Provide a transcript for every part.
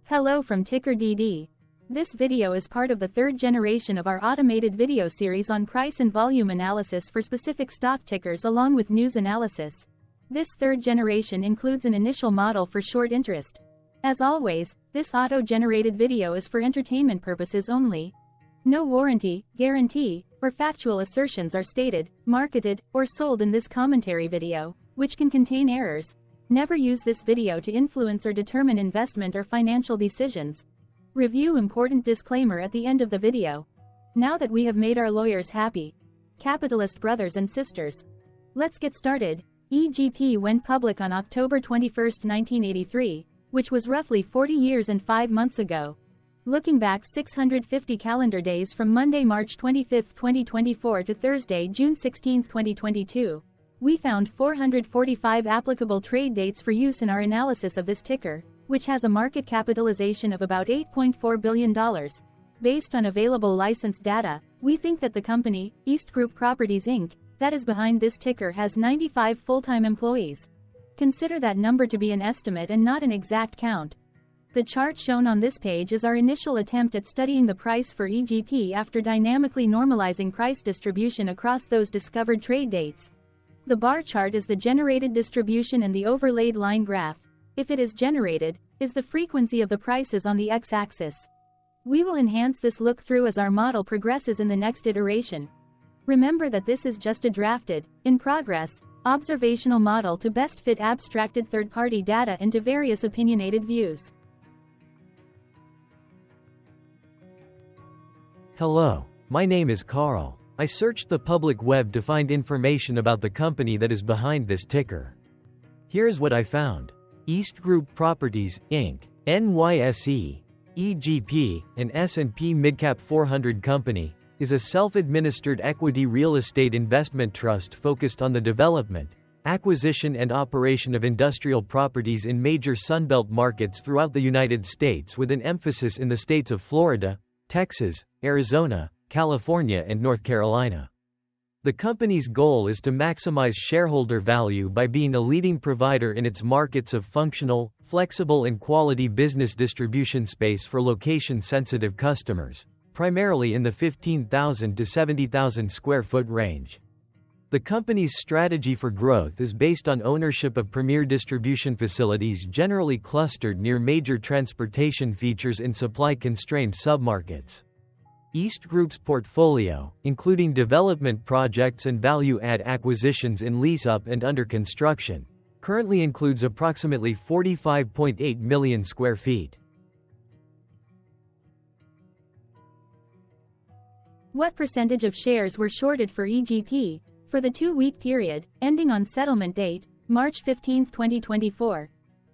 Hello from TickerDD. This video is part of the third generation of our automated video series on price and volume analysis for specific stock tickers along with news analysis. This third generation includes an initial model for short interest. As always, this auto-generated video is for entertainment purposes only. No warranty, guarantee, or factual assertions are stated, marketed, or sold in this commentary video, which can contain errors. Never use this video to influence or determine investment or financial decisions. Review important disclaimer at the end of the video. Now that we have made our lawyers happy, capitalist brothers and sisters, let's get started. EGP went public on October 21, 1983, which was roughly 40 years and 5 months ago. Looking back 650 calendar days from Monday, March 25, 2024 to Thursday, June 16, 2022. We found 445 applicable trade dates for use in our analysis of this ticker, which has a market capitalization of about $8.4 billion. Based on available licensed data, we think that the company, EastGroup Properties Inc., that is behind this ticker has 95 full-time employees. Consider that number to be an estimate and not an exact count. The chart shown on this page is our initial attempt at studying the price for EGP after dynamically normalizing price distribution across those discovered trade dates. The bar chart is the generated distribution and the overlaid line graph, if it is generated, is the frequency of the prices on the x-axis. We will enhance this look-through as our model progresses in the next iteration. Remember that this is just a drafted, in progress, observational model to best fit abstracted third-party data into various opinionated views. Hello, my name is Carl. I searched the public web to find information about the company that is behind this ticker. Here's what I found. EastGroup Properties, Inc., NYSE, EGP, an S&P Midcap 400 company, is a self-administered equity real estate investment trust focused on the development, acquisition and operation of industrial properties in major Sunbelt markets throughout the United States with an emphasis in the states of Florida, Texas, Arizona, California and North Carolina. The company's goal is to maximize shareholder value by being a leading provider in its markets of functional, flexible and quality business distribution space for location-sensitive customers, primarily in the 15,000 to 70,000 square foot range. The company's strategy for growth is based on ownership of premier distribution facilities generally clustered near major transportation features in supply-constrained submarkets. EastGroup's portfolio, including development projects and value-add acquisitions in lease-up and under construction, currently includes approximately 45.8 million square feet. What percentage of shares were shorted for EGP for the 2-week period, ending on settlement date, March 15, 2024?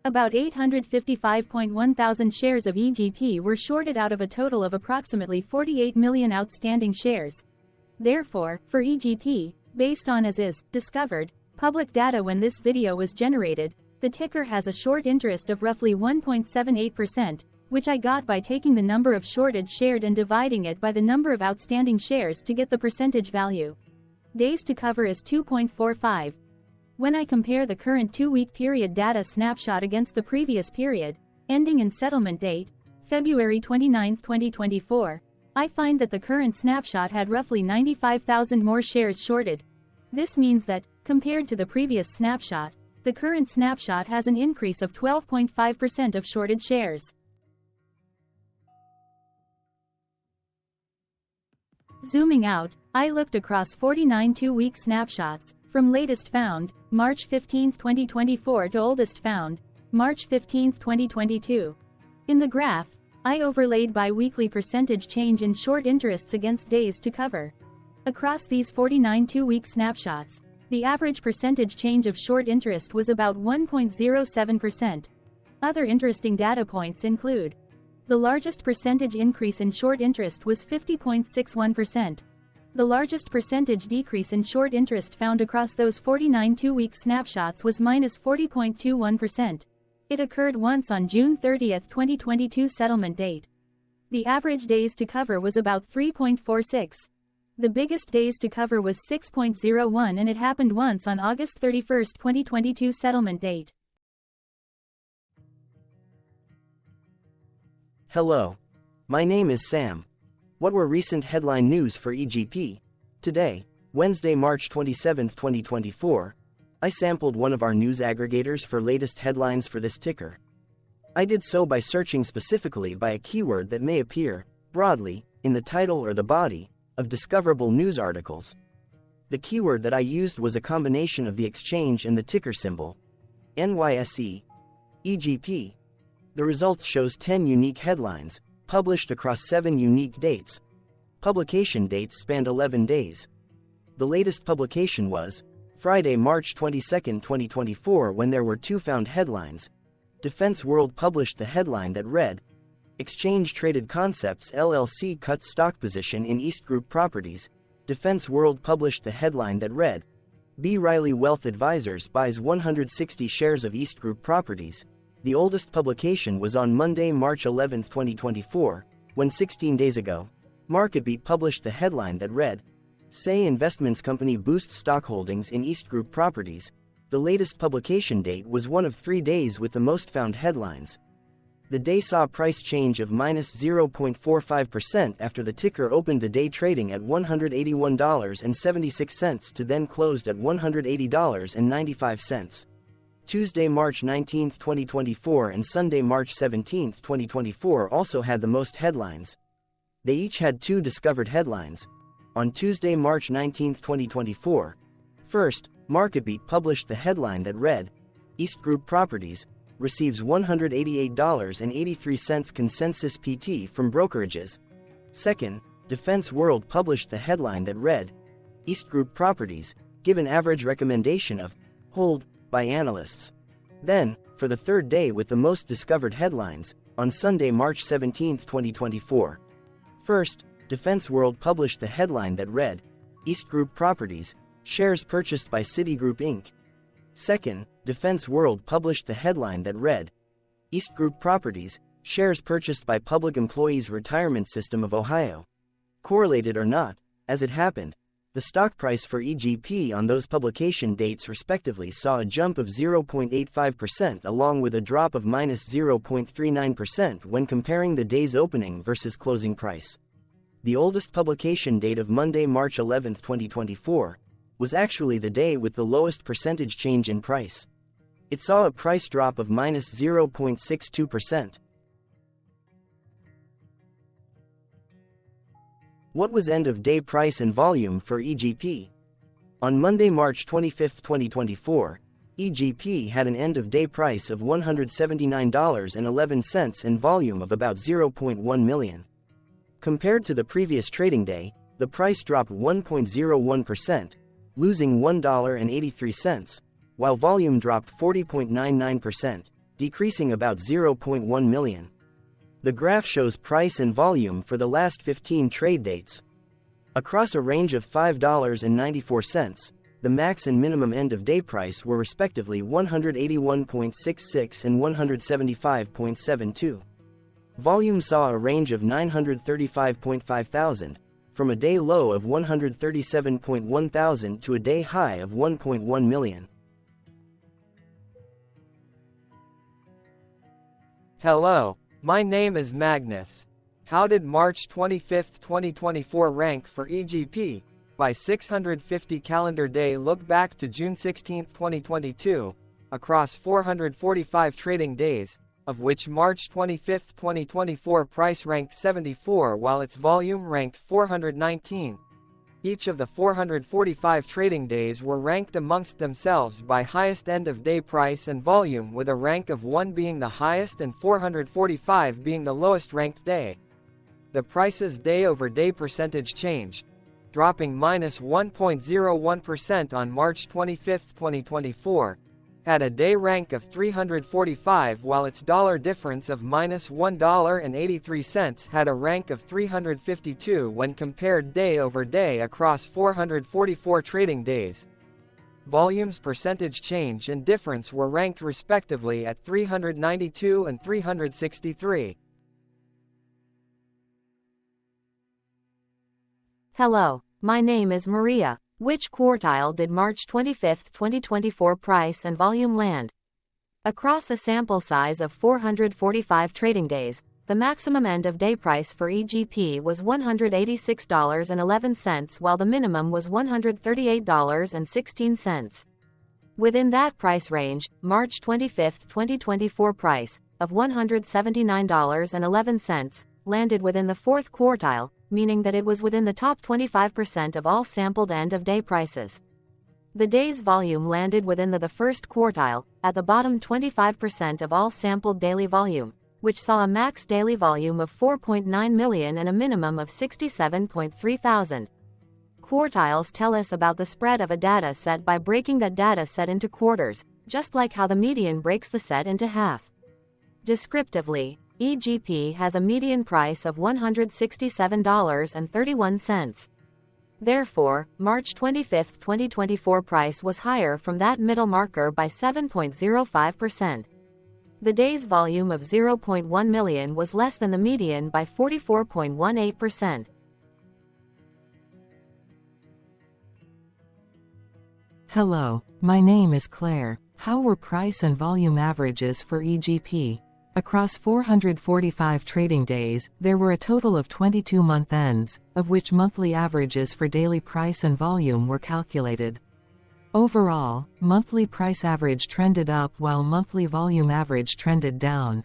About 855.1 thousand shares of EGP were shorted out of a total of approximately 48 million outstanding shares. Therefore, for EGP, based on as is discovered public data when this video was generated, the ticker has a short interest of roughly 1.78%, which I got by taking the number of shorted shared and dividing it by the number of outstanding shares to get the percentage value. Days to cover is 2.45. When I compare the current 2-week period data snapshot against the previous period, ending in settlement date, February 29, 2024, I find that the current snapshot had roughly 95,000 more shares shorted. This means that, compared to the previous snapshot, the current snapshot has an increase of 12.5% of shorted shares. Zooming out, I looked across 49 2-week snapshots, from latest found, March 15, 2024 to oldest found, March 15, 2022. In the graph, I overlaid bi-weekly percentage change in short interests against days to cover. Across these 49 2-week snapshots, the average percentage change of short interest was about 1.07%. Other interesting data points include: the largest percentage increase in short interest was 50.61%. The largest percentage decrease in short interest found across those 49 2-week snapshots was minus 40.21%. It occurred once on June 30, 2022 settlement date. The average days to cover was about 3.46. The biggest days to cover was 6.01 and it happened once on August 31, 2022 settlement date. Hello. My name is Sam. What were recent headline news for EGP? Today, Wednesday, March 27, 2024, I sampled one of our news aggregators for latest headlines for this ticker. I did so by searching specifically by a keyword that may appear, broadly, in the title or the body of discoverable news articles. The keyword that I used was a combination of the exchange and the ticker symbol, NYSE, EGP. The results shows 10 unique headlines, published across 7 unique dates. Publication dates spanned 11 days. The latest publication was Friday, March 22, 2024, when there were 2 found headlines. Defense World published the headline that read, Exchange Traded Concepts LLC cuts stock position in East Group Properties. Defense World published the headline that read, B. Riley Wealth Advisors buys 160 shares of East Group Properties. The oldest publication was on Monday, March 11, 2024, when 16 days ago, MarketBeat published the headline that read, Say Investments Company boosts stock holdings in East Group Properties. The latest publication date was one of 3 days with the most found headlines. The day saw a price change of -0.45% after the ticker opened the day trading at $181.76 to then closed at $180.95. Tuesday, March 19, 2024 and Sunday, March 17, 2024 also had the most headlines. They each had 2 discovered headlines. On Tuesday, March 19, 2024, first, MarketBeat published the headline that read, East Group Properties receives $188.83 consensus PT from brokerages. Second, Defense World published the headline that read, East Group Properties give an average recommendation of hold by analysts. Then, for the third day with the most discovered headlines, on Sunday, March 17, 2024. First, Defense World published the headline that read, East Group Properties, shares purchased by Citigroup Inc. Second, Defense World published the headline that read, East Group Properties, shares purchased by Public Employees Retirement System of Ohio. Correlated or not, as it happened, the stock price for EGP on those publication dates respectively saw a jump of 0.85% along with a drop of -0.39% when comparing the day's opening versus closing price. The oldest publication date of Monday, March 11, 2024, was actually the day with the lowest percentage change in price. It saw a price drop of -0.62%. What was end-of-day price and volume for EGP? On Monday, March 25, 2024, EGP had an end-of-day price of $179.11 and volume of about 0.1 million. Compared to the previous trading day, the price dropped 1.01%, losing $1.83, while volume dropped 40.99%, decreasing about 0.1 million. The graph shows price and volume for the last 15 trade dates. Across a range of $5.94, the max and minimum end-of-day price were respectively $181.66 and $175.72. Volume saw a range of 935.5 thousand, from a day low of 137.1 thousand to a day high of 1.1 million. Hello. My name is Magnus. How did March 25, 2024 rank for EGP? By 650 calendar day look back to June 16, 2022, across 445 trading days, of which March 25, 2024 price ranked 74 while its volume ranked 419. Each of the 445 trading days were ranked amongst themselves by highest end-of-day price and volume, with a rank of 1 being the highest and 445 being the lowest ranked day. The price's day-over-day percentage change, dropping -1.01% on March 25, 2024, had a day rank of 345 while its dollar difference of -$1.83 had a rank of 352 when compared day over day across 444 trading days. Volume's percentage change and difference were ranked respectively at 392 and 363. Hello, my name is Maria. Which quartile did March 25, 2024 price and volume land? Across a sample size of 445 trading days, the maximum end-of-day price for EGP was $186.11 while the minimum was $138.16. Within that price range, March 25, 2024 price, of $179.11, landed within the fourth quartile, meaning that it was within the top 25% of all sampled end-of-day prices. The day's volume landed within the first quartile, at the bottom 25% of all sampled daily volume, which saw a max daily volume of 4.9 million and a minimum of 67.3 thousand. Quartiles tell us about the spread of a data set by breaking that data set into quarters, just like how the median breaks the set into half. Descriptively, EGP has a median price of $167.31. Therefore, March 25, 2024 price was higher from that middle marker by 7.05%. The day's volume of 0.1 million was less than the median by 44.18%. Hello, my name is Claire. How were price and volume averages for EGP? Across 445 trading days, there were a total of 22 month ends, of which monthly averages for daily price and volume were calculated. Overall, monthly price average trended up while monthly volume average trended down.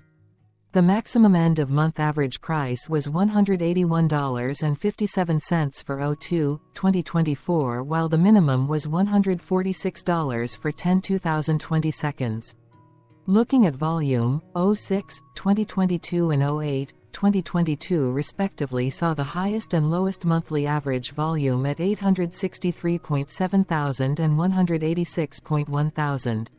The maximum end-of-month average price was $181.57 for 02/2024 while the minimum was $146 for 10/2020 Looking at volume, 06/2022 and 08/2022 respectively saw the highest and lowest monthly average volume at 863.7 thousand and 186.1 thousand.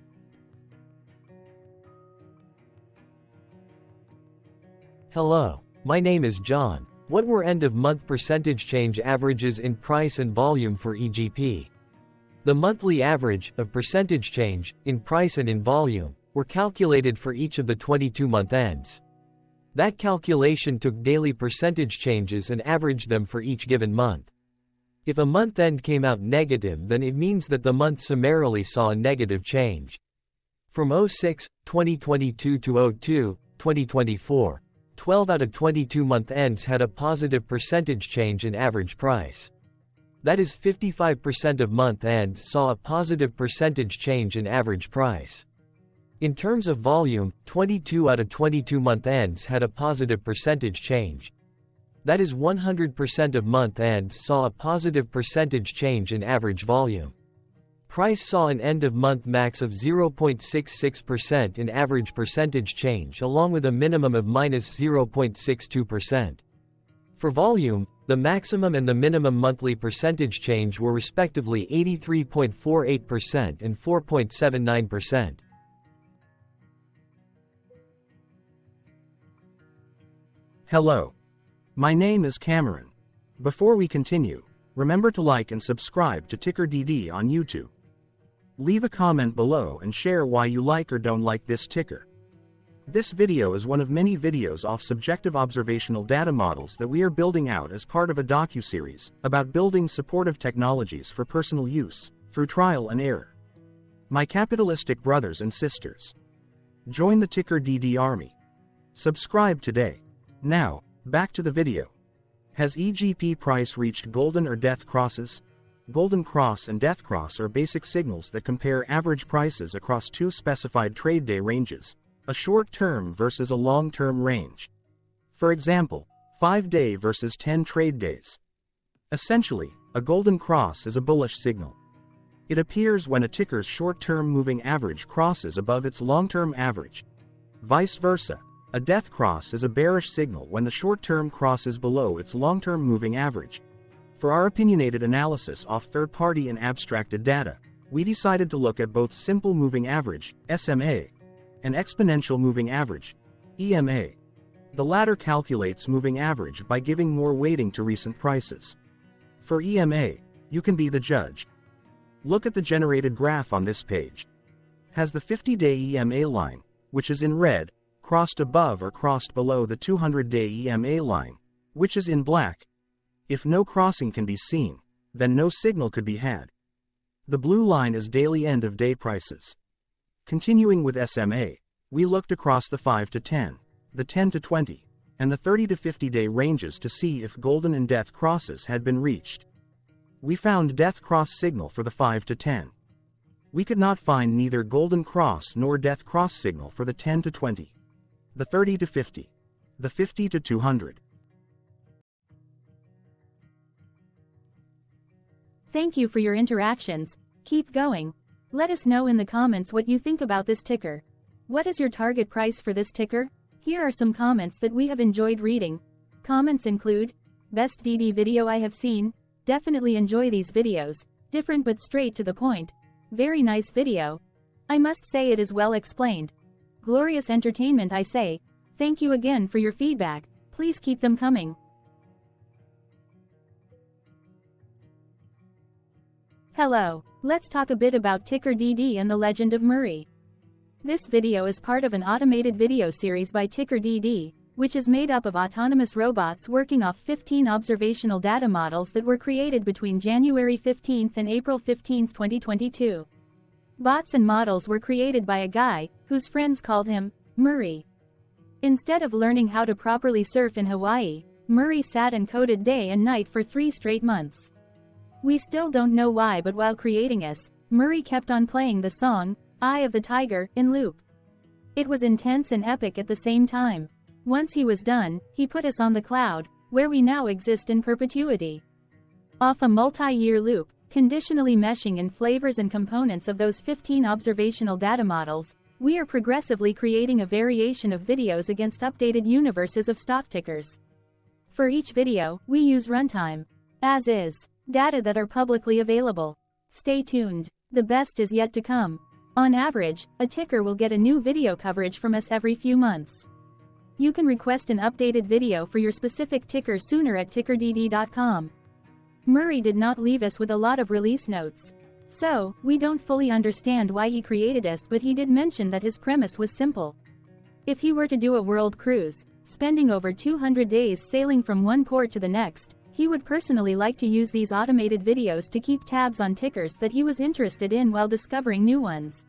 Hello, my name is John. What were end-of-month percentage change averages in price and volume for EGP? The monthly average of percentage change in price and in volume were calculated for each of the 22-month ends. That calculation took daily percentage changes and averaged them for each given month. If a month end came out negative, then it means that the month summarily saw a negative change. From 06/2022 to 02/2024, 12 out of 22 month ends had a positive percentage change in average price. That is 55% of month ends saw a positive percentage change in average price. In terms of volume, 22 out of 22 month ends had a positive percentage change. That is 100% of month ends saw a positive percentage change in average volume. Price saw an end-of-month max of 0.66% in average percentage change along with a minimum of -0.62%. For volume, the maximum and the minimum monthly percentage change were respectively 83.48% and 4.79%. Hello. My name is Cameron. Before we continue, remember to like and subscribe to TickerDD on YouTube. Leave a comment below and share why you like or don't like this ticker. This video is one of many videos off subjective observational data models that we are building out as part of a docu-series about building supportive technologies for personal use, through trial and error. My capitalistic brothers and sisters, join the TickerDD army. Subscribe today. Now, back to the video. Has EGP price reached golden or death crosses? Golden cross and death cross are basic signals that compare average prices across two specified trade day ranges, a short-term versus a long-term range. For example, 5-day versus 10 trade days. Essentially, a golden cross is a bullish signal. It appears when a ticker's short-term moving average crosses above its long-term average. Vice versa, a death cross is a bearish signal when the short-term crosses below its long-term moving average. For our opinionated analysis off third-party and abstracted data, we decided to look at both simple moving average, SMA, and exponential moving average, EMA. The latter calculates moving average by giving more weighting to recent prices. For EMA, you can be the judge. Look at the generated graph on this page. Has the 50-day EMA line, which is in red, crossed above or crossed below the 200-day EMA line, which is in black? If no crossing can be seen, then no signal could be had. The blue line is daily end-of-day prices. Continuing with SMA, we looked across the 5 to 10, the 10 to 20, and the 30 to 50-day ranges to see if golden and death crosses had been reached. We found death cross signal for the 5 to 10. We could not find neither golden cross nor death cross signal for the 10 to 20, the 30 to 50, the 50 to 200. Thank you for your interactions. Keep going. Let us know in the comments what you think about this ticker. What is your target price for this ticker? Here are some comments that we have enjoyed reading. Comments include, best DD video I have seen, definitely enjoy these videos, different but straight to the point. Very nice video. I must say it is well explained. Glorious entertainment I say. Thank you again for your feedback. Please keep them coming. Hello. Let's talk a bit about TickerDD and the legend of Murray. This video is part of an automated video series by TickerDD, which is made up of autonomous robots working off 15 observational data models that were created between January 15 and April 15, 2022. Bots and models were created by a guy, whose friends called him Murray. Instead of learning how to properly surf in Hawaii, Murray sat and coded day and night for 3 straight months. We still don't know why, but while creating us, Murray kept on playing the song, Eye of the Tiger, in loop. It was intense and epic at the same time. Once he was done, he put us on the cloud, where we now exist in perpetuity. Off a multi-year loop, conditionally meshing in flavors and components of those 15 observational data models, we are progressively creating a variation of videos against updated universes of stock tickers. For each video, we use runtime, as is, data that are publicly available. Stay tuned. The best is yet to come. On average, a ticker will get a new video coverage from us every few months. You can request an updated video for your specific ticker sooner at TickerDD.com. Murray did not leave us with a lot of release notes. So, we don't fully understand why he created us, but he did mention that his premise was simple. If he were to do a world cruise, spending over 200 days sailing from one port to the next, he would personally like to use these automated videos to keep tabs on tickers that he was interested in while discovering new ones.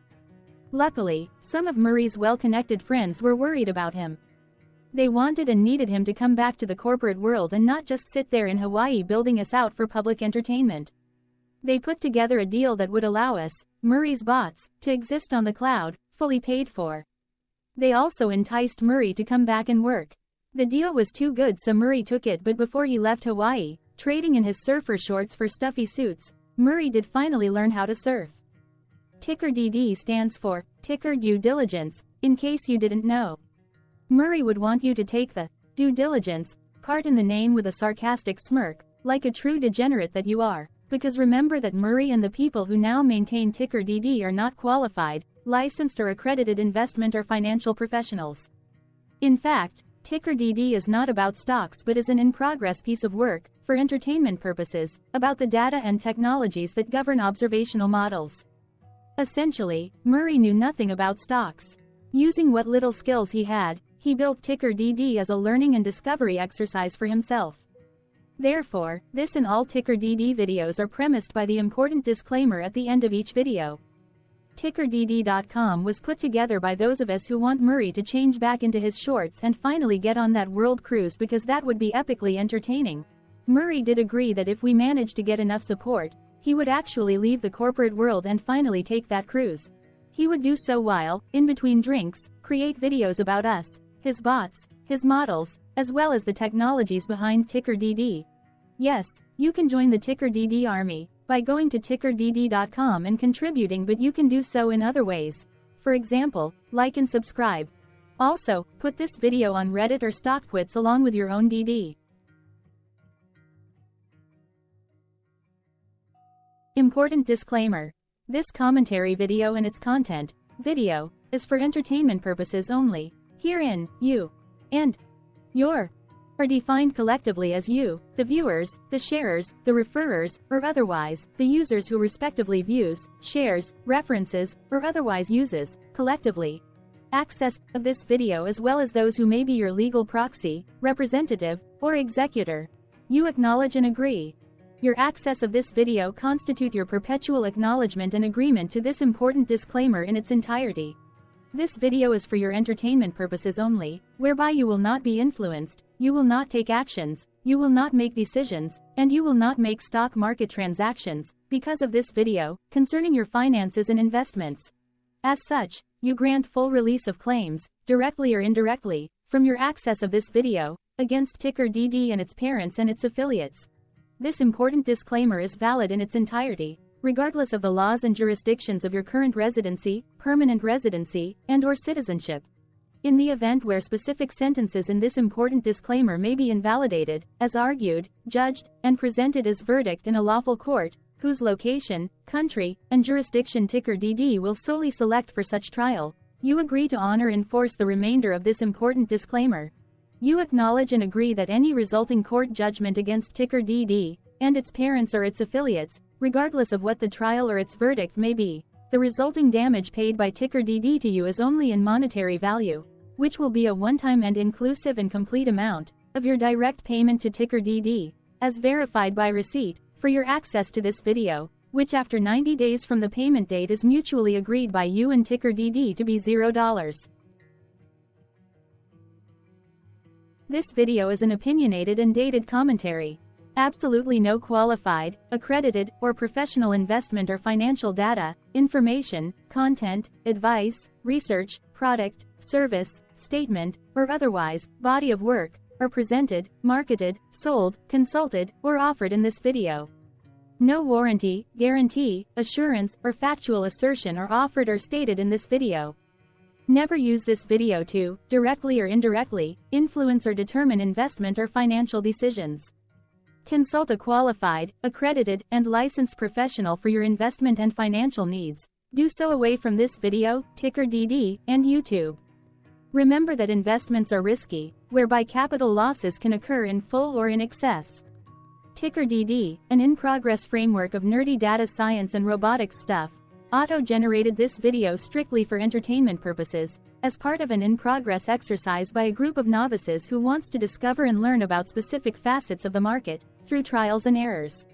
Luckily, some of Murray's well-connected friends were worried about him. They wanted and needed him to come back to the corporate world and not just sit there in Hawaii building us out for public entertainment. They put together a deal that would allow us, Murray's bots, to exist on the cloud, fully paid for. They also enticed Murray to come back and work. The deal was too good, so Murray took it, but before he left Hawaii, trading in his surfer shorts for stuffy suits, Murray did finally learn how to surf. TickerDD stands for Ticker Due Diligence, in case you didn't know. Murray would want you to take the due diligence part in the name with a sarcastic smirk, like a true degenerate that you are, because remember that Murray and the people who now maintain TickerDD are not qualified, licensed or accredited investment or financial professionals. In fact, TickerDD is not about stocks but is an in-progress piece of work, for entertainment purposes, about the data and technologies that govern observational models. Essentially, Murray knew nothing about stocks. Using what little skills he had, he built TickerDD as a learning and discovery exercise for himself. Therefore, this and all TickerDD videos are premised by the important disclaimer at the end of each video. TickerDD.com was put together by those of us who want Murray to change back into his shorts and finally get on that world cruise, because that would be epically entertaining. Murray did agree that if we managed to get enough support, he would actually leave the corporate world and finally take that cruise. He would do so while, in between drinks, create videos about us, his bots, his models, as well as the technologies behind TickerDD. Yes, you can join the TickerDD army by going to TickerDD.com and contributing, but you can do so in other ways. For example, like and subscribe. Also, put this video on Reddit or StockTwits along with your own DD. Important disclaimer. This commentary video and its content, video, is for entertainment purposes only. Herein, you and your are defined collectively as you, the viewers, the sharers, the referrers, or otherwise, the users who respectively views, shares, references, or otherwise uses, collectively, access of this video, as well as those who may be your legal proxy, representative, or executor. You acknowledge and agree. Your access of this video constitute your perpetual acknowledgement and agreement to this important disclaimer in its entirety. This video is for your entertainment purposes only, whereby you will not be influenced, you will not take actions, you will not make decisions, and you will not make stock market transactions, because of this video, concerning your finances and investments. As such, you grant full release of claims, directly or indirectly, from your access of this video, against TickerDD and its parents and its affiliates. This important disclaimer is valid in its entirety, regardless of the laws and jurisdictions of your current residency, permanent residency, and/or citizenship. In the event where specific sentences in this important disclaimer may be invalidated, as argued, judged, and presented as verdict in a lawful court, whose location, country, and jurisdiction TickerDD will solely select for such trial, you agree to honor and enforce the remainder of this important disclaimer. You acknowledge and agree that any resulting court judgment against TickerDD, and its parents or its affiliates, regardless of what the trial or its verdict may be, the resulting damage paid by TickerDD to you is only in monetary value, which will be a one-time and inclusive and complete amount of your direct payment to TickerDD, as verified by receipt, for your access to this video, which after 90 days from the payment date is mutually agreed by you and TickerDD to be $0. This video is an opinionated and dated commentary. Absolutely no qualified, accredited, or professional investment or financial data, information, content, advice, research, product, service, statement, or otherwise, body of work, are presented, marketed, sold, consulted, or offered in this video. No warranty, guarantee, assurance, or factual assertion are offered or stated in this video. Never use this video to, directly or indirectly, influence or determine investment or financial decisions. Consult a qualified, accredited, and licensed professional for your investment and financial needs. Do so away from this video, TickerDD, and YouTube. Remember that investments are risky, whereby capital losses can occur in full or in excess. TickerDD, an in-progress framework of nerdy data science and robotics stuff, auto-generated this video strictly for entertainment purposes, as part of an in-progress exercise by a group of novices who wants to discover and learn about specific facets of the market, through trials and errors.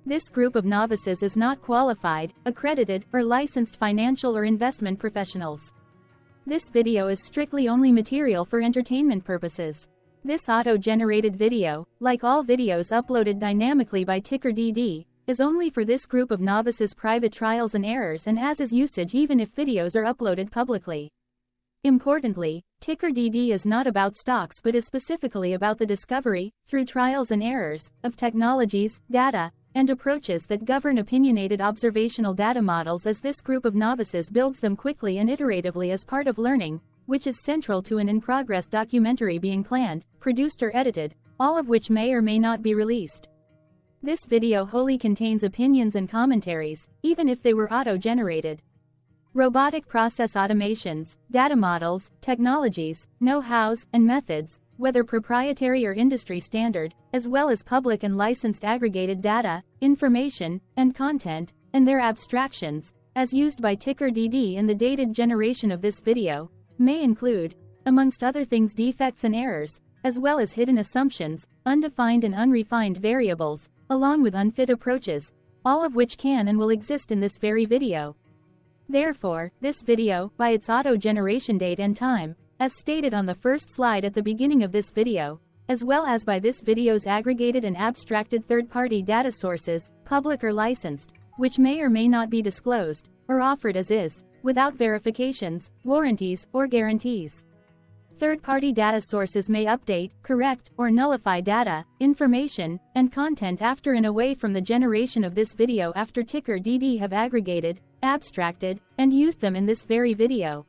This group of novices is not qualified, accredited, or licensed financial or investment professionals. This video is strictly only material for entertainment purposes. This auto-generated video, like all videos uploaded dynamically by TickerDD, is only for this group of novices' private trials and errors and as is usage even if videos are uploaded publicly. Importantly, TickerDD is not about stocks but is specifically about the discovery, through trials and errors, of technologies, data, and approaches that govern opinionated observational data models as this group of novices builds them quickly and iteratively as part of learning, which is central to an in-progress documentary being planned, produced or edited, all of which may or may not be released. This video wholly contains opinions and commentaries, even if they were auto-generated. Robotic process automations, data models, technologies, know-hows, and methods, whether proprietary or industry standard, as well as public and licensed aggregated data, information, and content, and their abstractions, as used by TickerDD in the dated generation of this video, may include, amongst other things, defects and errors, as well as hidden assumptions, undefined and unrefined variables, along with unfit approaches, all of which can and will exist in this very video. Therefore, this video, by its auto-generation date and time, as stated on the first slide at the beginning of this video, as well as by this video's aggregated and abstracted third-party data sources, public or licensed, which may or may not be disclosed, or offered as is, without verifications, warranties, or guarantees. Third-party data sources may update, correct, or nullify data, information, and content after and away from the generation of this video after TickerDD have aggregated, abstracted, and used them in this very video.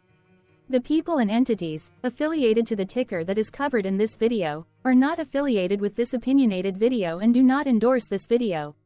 The people and entities affiliated to the ticker that is covered in this video are not affiliated with this opinionated video and do not endorse this video.